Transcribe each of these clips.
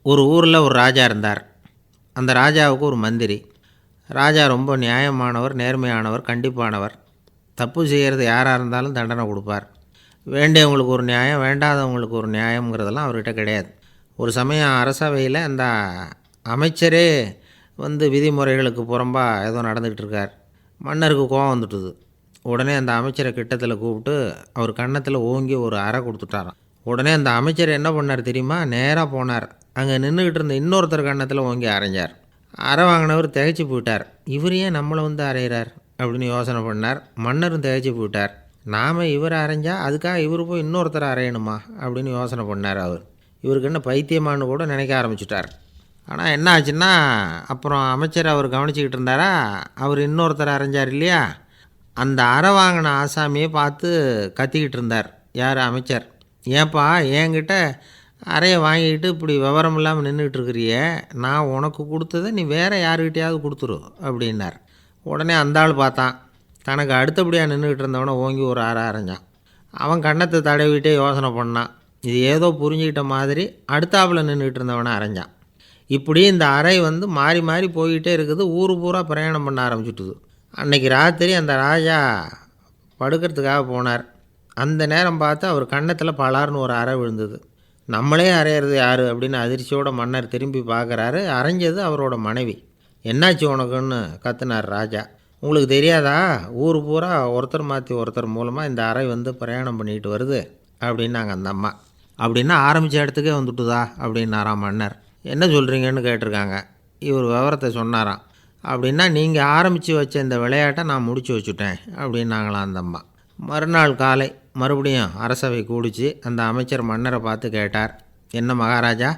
ஒரு ஊரில் ஒரு ராஜா இருந்தார். அந்த ராஜாவுக்கு ஒரு மந்திரி. ராஜா ரொம்ப நியாயமானவர், நேர்மையானவர், கண்டிப்பானவர். தப்பு செய்கிறது யாராக இருந்தாலும் தண்டனை கொடுப்பார். வேண்டியவங்களுக்கு ஒரு நியாயம், வேண்டாதவங்களுக்கு ஒரு நியாயங்கிறதெல்லாம் அவர்கிட்ட கிடையாது. ஒரு சமயம் அரசவையில் அந்த அமைச்சரே விதிமுறைகளுக்கு புறம்பாக ஏதோ நடந்துக்கிட்டு இருக்கார். மன்னருக்கு கோபம் வந்துட்டுது. உடனே அந்த அமைச்சரை கிட்டத்தில் கூப்பிட்டு அவர் கன்னத்தில் ஓங்கி ஒரு அறை கொடுத்துட்டாராம். உடனே அந்த அமைச்சர் என்ன பண்ணார் தெரியுமா? நேராக போனார். அங்கே நின்றுக்கிட்டு இருந்த இன்னொருத்தர் கன்னத்தில் ஓங்கி அரைஞ்சார். அறை வாங்கினவர் திகைச்சு போயிட்டார். இவர் ஏன் நம்மளை அரைகிறார் அப்படின்னு யோசனை பண்ணார். மன்னரும் திகைச்சு போயிட்டார். நாம் இவர் அரைஞ்சா அதுக்காக இவர் போய் இன்னொருத்தர் அரையணுமா அப்படின்னு யோசனை பண்ணார். இவருக்கு என்ன பைத்தியமானு கூட நினைக்க ஆரம்பிச்சிட்டார். ஆனால் என்ன ஆச்சுன்னா, அப்புறம் அமைச்சர் அவர் கவனிச்சிக்கிட்டு இருந்தாரா, அவர் இன்னொருத்தர் அரைஞ்சார் இல்லையா, அந்த அறை வாங்கின ஆசாமியை பார்த்து கத்திக்கிட்டு இருந்தார். யார்? அமைச்சர். ஏன்பா என்கிட்ட அறையை வாங்கிக்கிட்டு இப்படி விவரம் இல்லாமல் நின்றுக்கிட்டு இருக்கிறிய, நான் உனக்கு கொடுத்ததை நீ வேறு யாருக்கிட்டையாவது கொடுத்துரு அப்படின்னார். உடனே அந்த ஆள் பார்த்தான். தனக்கு அடுத்தபடியாக நின்றுக்கிட்டு இருந்தவனை ஓங்கி ஒரு அறை அரைஞ்சான். அவன் கன்னத்தை தடவிட்டே யோசனை பண்ணான். இது ஏதோ புரிஞ்சுக்கிட்ட மாதிரி அடுத்தாப்பில் நின்றுக்கிட்டு இருந்தவனை அரைஞ்சான். இப்படி இந்த அறை மாறி மாறி போய்கிட்டே இருக்குது. ஊர் பூரா பிரயாணம் பண்ண ஆரம்பிச்சுட்டுது. அன்றைக்கி ராத்திரி அந்த ராஜா படுக்கிறதுக்காக போனார். அந்த நேரம் பார்த்து அவர் கன்னத்தில் பலார்னு ஒரு அறை விழுந்தது. நம்மளே அரையிறது யார் அப்படின்னு அதிர்ச்சியோட மன்னர் திரும்பி பார்க்குறாரு. அரைஞ்சது அவரோட மனைவி. என்னாச்சு உனக்குன்னு கத்துனார் ராஜா. உங்களுக்கு தெரியாதா, ஊர் பூரா ஒருத்தர் மாற்றி ஒருத்தர் மூலமாக இந்த அறை பிரயாணம் பண்ணிக்கிட்டு வருது அப்படின்னாங்க அந்த அம்மா. அப்படின்னா ஆரம்பித்த இடத்துக்கே வந்துட்டுதா அப்படின்னாராம் மன்னர். என்ன சொல்கிறீங்கன்னு கேட்டிருக்காங்க. இவர் விவரத்தை சொன்னாராம். அப்படின்னா நீங்கள் ஆரம்பித்து வச்ச இந்த விளையாட்டை நான் முடித்து வச்சுட்டேன் அப்படின்னாங்களாம் அந்த அம்மா. மறுநாள் காலை மறுபடியும் அரசவை கூடிச்சு. அந்த அமைச்சர் மன்னரை பார்த்து கேட்டார். என்ன மகாராஜா,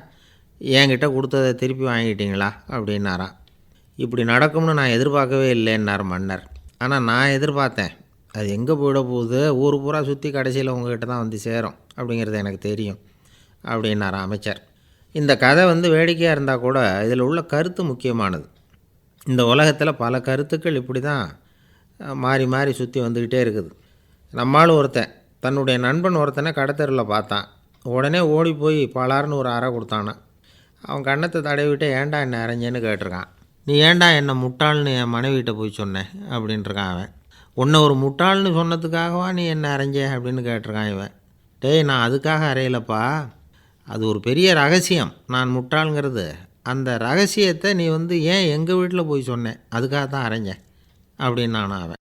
என்கிட்ட கொடுத்ததை திருப்பி வாங்கிட்டீங்களா அப்படின்னாராம். இப்படி நடக்கும்னு நான் எதிர்பார்க்கவே இல்லைன்னார் மன்னர். ஆனால் நான் எதிர்பார்த்தேன். அது எங்கே போயிட போகுது, ஊர் பூரா சுற்றி கடைசியில் உங்கள்கிட்ட தான் சேரும் அப்படிங்கிறது எனக்கு தெரியும் அப்படின்னாராம் அமைச்சர். இந்த கதை வேடிக்கையாக இருந்தால் கூட இதில் உள்ள கருத்து முக்கியமானது. இந்த உலகத்தில் பல கருத்துக்கள் இப்படி தான் மாறி மாறி சுற்றி வந்துக்கிட்டே இருக்குது. நம்மால் ஒருத்தன் தன்னுடைய நண்பன் ஒருத்தனை கடத்தரில் பார்த்தான். உடனே ஓடி போய் பலார்னு ஒரு அறை கொடுத்தானான். அவன் கன்னத்தை தடவிட்டு ஏன்டா என்னை அரைஞ்சேன்னு கேட்டிருக்கான். நீ ஏன்டா என்னை முட்டாள்னு என் மனைவிட்ட போய் சொன்னேன் அப்படின்ட்டுருக்கான் அவன். உன்னை ஒரு முட்டாள்னு சொன்னதுக்காகவா நீ என்னை அரைஞ்சே அப்படின்னு கேட்டிருக்கான் இவன். டேய், நான் அதுக்காக அறையலப்பா, அது ஒரு பெரிய ரகசியம். நான் முட்டாளுங்கிறது அந்த ரகசியத்தை நீ ஏன் எங்கள் வீட்டில் போய் சொன்னேன், அதுக்காக தான் அரைஞ்சேன் அப்படின்னு அவன்.